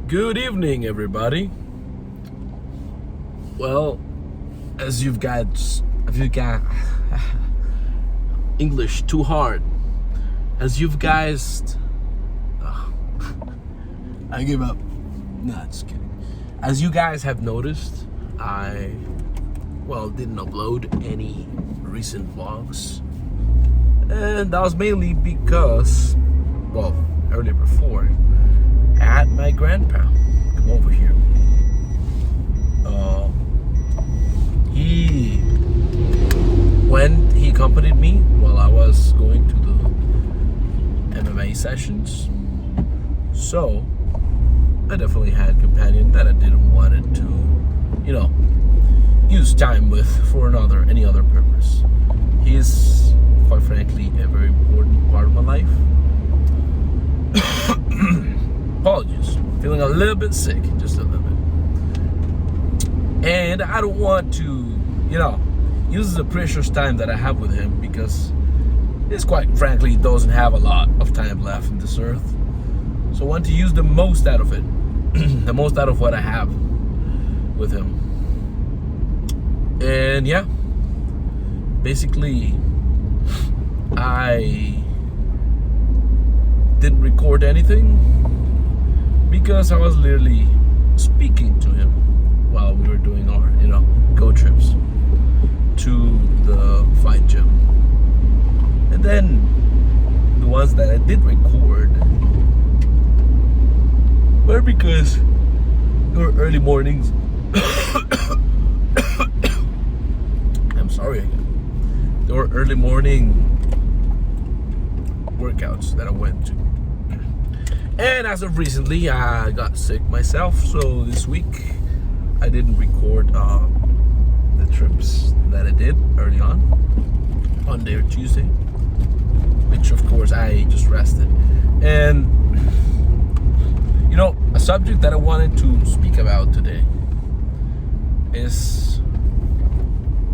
Good evening, everybody. Well, as you've got English too hard, as you've guys, I give up. Nah, just kidding. As you guys have noticed, I didn't upload any recent vlogs, and that was mainly because, earlier before, I had my grandpa come over here. He accompanied me while I was going to the MMA sessions. So I definitely had a companion that I didn't want it to, use time with for any other purpose. He is, quite frankly, a very important part of my life. Apologies. Feeling a little bit sick, just a little bit. And I don't want to, use the precious time that I have with him, because this, quite frankly, doesn't have a lot of time left on this earth. So I want to use the most out of it, the most out of what I have with him. And yeah, basically, I didn't record anything because I was literally speaking to him while we were doing our, go trips to the fight gym. And then the ones that I did record were because they were early mornings. I'm sorry again. There were early morning workouts that I went to. And as of recently, I got sick myself, so this week I didn't record the trips that I did early on, Monday or Tuesday, which of course I just rested. And a subject that I wanted to speak about today is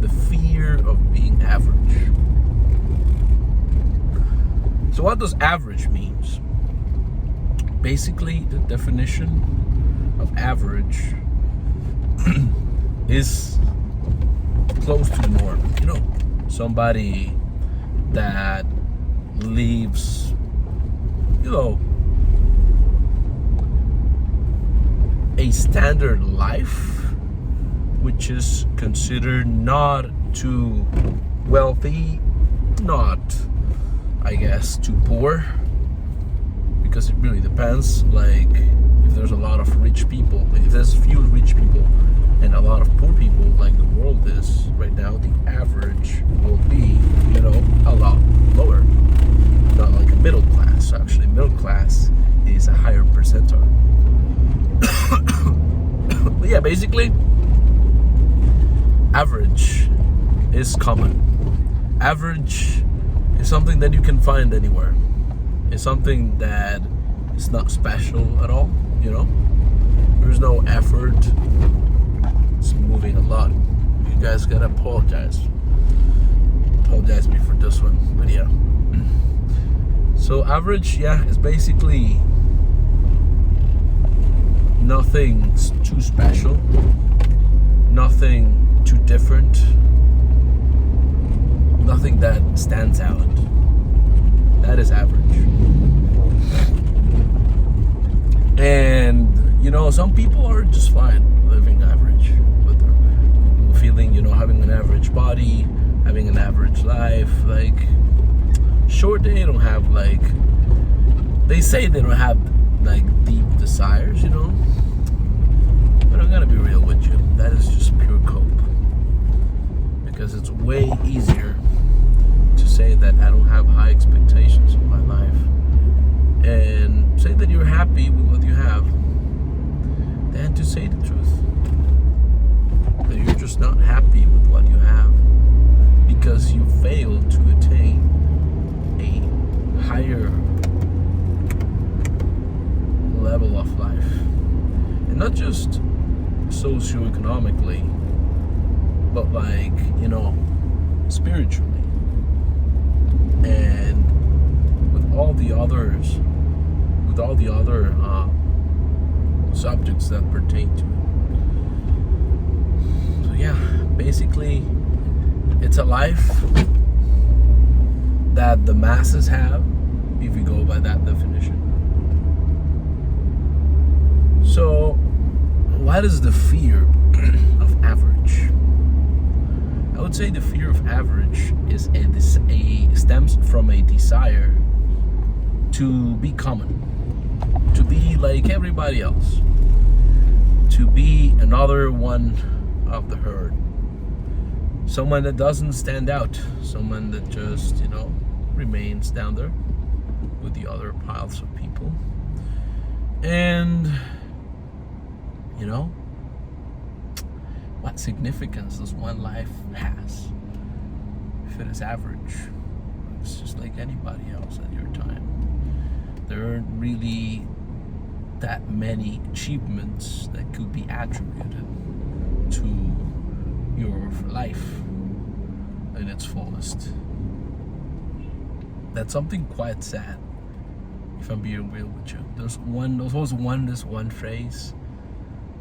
the fear of being average. So what does average means? Basically, the definition of average is close to the norm. Somebody that lives, a standard life, which is considered not too wealthy, not, I guess, too poor, because it really depends. Like, if there's a lot of rich people, if there's few rich people and a lot of poor people, like the world is right now, the average will be, a lot lower. Not like a middle class. Actually, middle class is a higher percentile. But yeah, basically, average is common. Average is something that you can find anywhere. It's something that is not special at all, There's no effort. It's moving a lot. You guys gotta apologize me for this one, but yeah. So average, is basically nothing too special, nothing too different, nothing that stands out. That is average. And some people are just fine living average, with their feeling, having an average body, having an average life. Like, sure, they don't have, they say they don't have deep desires, but I'm gonna be real with you, that is just pure cope, because it's way easier to say that I don't have high expectations of my life and say that you're happy with what you have, than to say the truth that you're just not happy with what you have because you failed to attain a higher level of life. And not just socioeconomically, but spiritually, and with all the other subjects that pertain to it. So yeah, basically, it's a life that the masses have, if you go by that definition. So, what is the fear of average? I would say the fear of average is stems from a desire to be common, to be like everybody else, to be another one of the herd, someone that doesn't stand out, someone that just, remains down there with the other piles of people. And what significance does one life has if it is average? It's just like anybody else at your time. There aren't really that many achievements that could be attributed to your life in its fullest. That's something quite sad, if I'm being real with you. There's this one phrase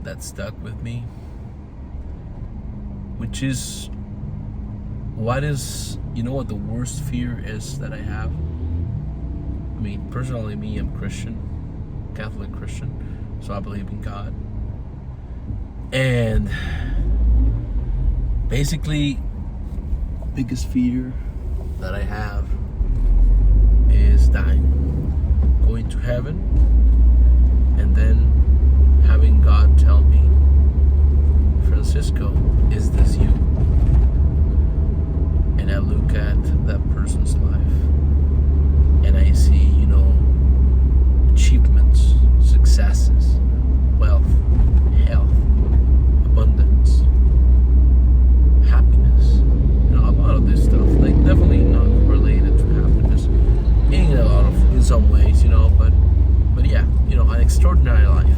that stuck with me, which is, what the worst fear is that I have? I mean, personally, I'm Christian, Catholic Christian, so I believe in God. And basically, biggest fear that I have is dying, going to heaven, and then having God tell me, Francisco, is this you? And I look at that person's life and I see, achievements, successes, wealth, health, abundance, happiness, a lot of this stuff, like definitely not related to happiness in some ways, but yeah, an extraordinary life.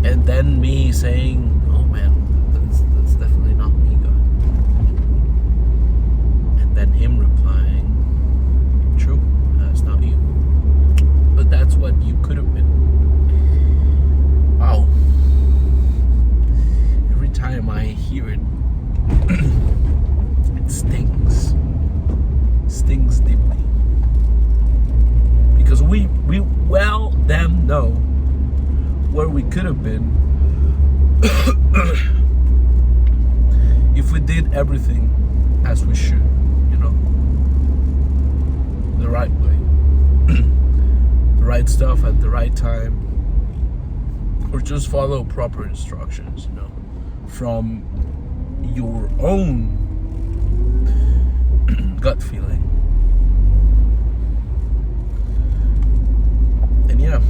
And then me saying, oh man, that's definitely not me, God. And then him replying, true, that's not you. But that's what you could have been. Wow. Every time I hear it, it stings. Stings deeply. Because we well damn know where we could have been if we did everything as we should, the right way. The right stuff at the right time, or just follow proper instructions, from your own gut feeling. And yeah,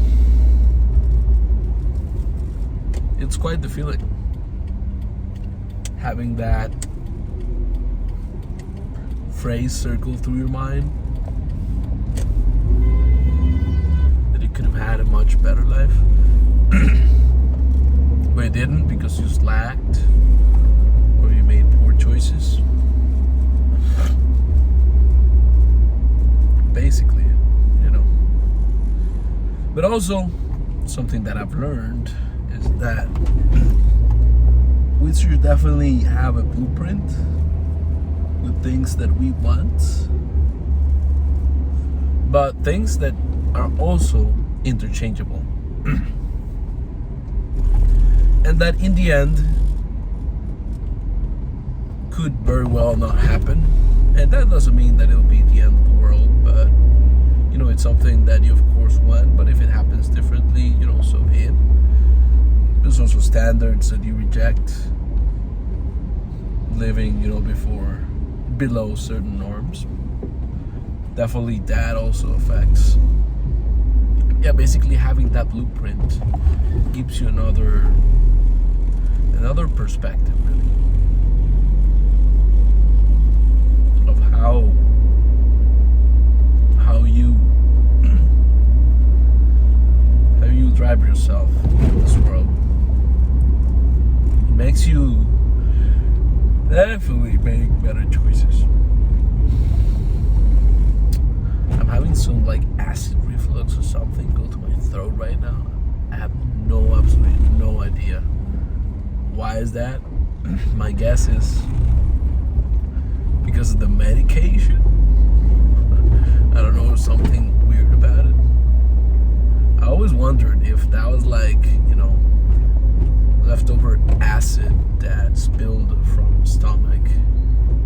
it's quite the feeling, having that phrase circle through your mind, that you could have had a much better life, but you didn't because you slacked or you made poor choices. Basically, But also, something that I've learned is that we should definitely have a blueprint with things that we want, but things that are also interchangeable. And that in the end could very well not happen. And that doesn't mean that it'll be the end of the world, but it's something that you of course want, but if it happens differently, so be it. There's also standards that you reject, living, below certain norms. Definitely that also affects. Yeah, basically having that blueprint gives you another perspective, really, of how you drive yourself in this world. It makes you definitely make better choices. I'm having some acid reflux or something go to my throat right now. idea. Why is that? My guess is because of the medication. I don't know, something weird about it. I always wondered if that was like, leftover acid that spilled from the stomach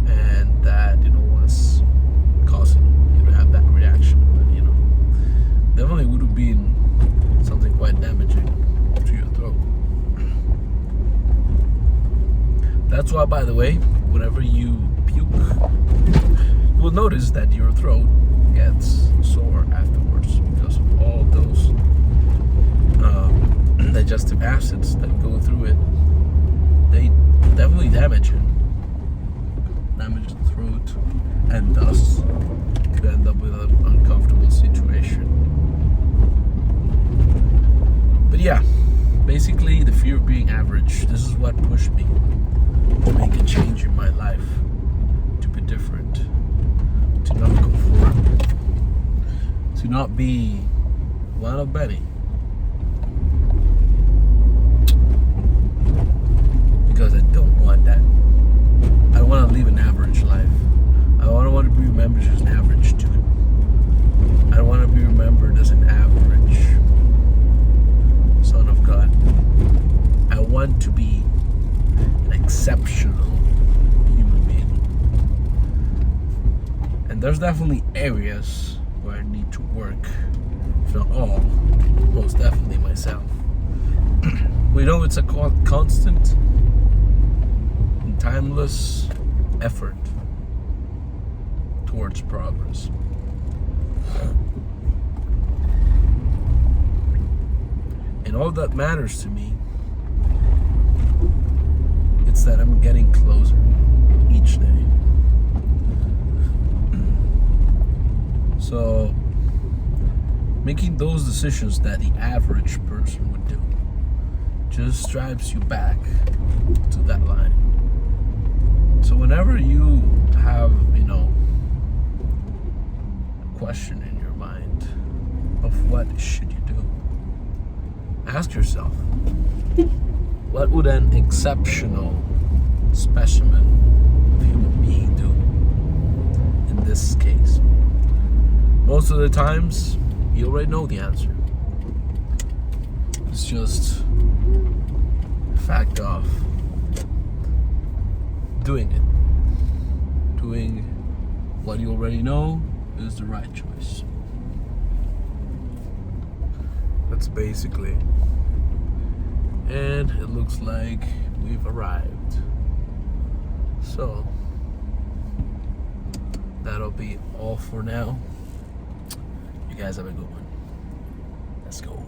and that, was causing you to have that reaction. But, definitely would have been something quite damaging to your throat. That's why, by the way, whenever you puke, you will notice that your throat gets sore afterwards because of all those digestive acids that go through it. They definitely damage the throat, and thus you end up with an uncomfortable situation. But yeah, basically the fear of being average, this is what pushed me to make a change in my life, to be different, to not conform, to not be one of many. Because I don't want that. I don't want to live an average life. I don't want to be remembered as an average student. I don't want to be remembered as an average son of God. I want to be an exceptional human being. And there's definitely areas where I need to work. If not all, most definitely myself. We know it's a constant and timeless effort towards progress. And all that matters to me, it's that I'm getting closer each day. So, making those decisions that the average person would do just drives you back to that line. So whenever you have, a question in your mind of what should you do, ask yourself, what would an exceptional specimen of human being do in this case? Most of the times, you already know the answer. It's just a fact of doing it. Doing what you already know is the right choice. That's basically. And it looks like we've arrived. So, that'll be all for now. You guys have a good one. Let's go.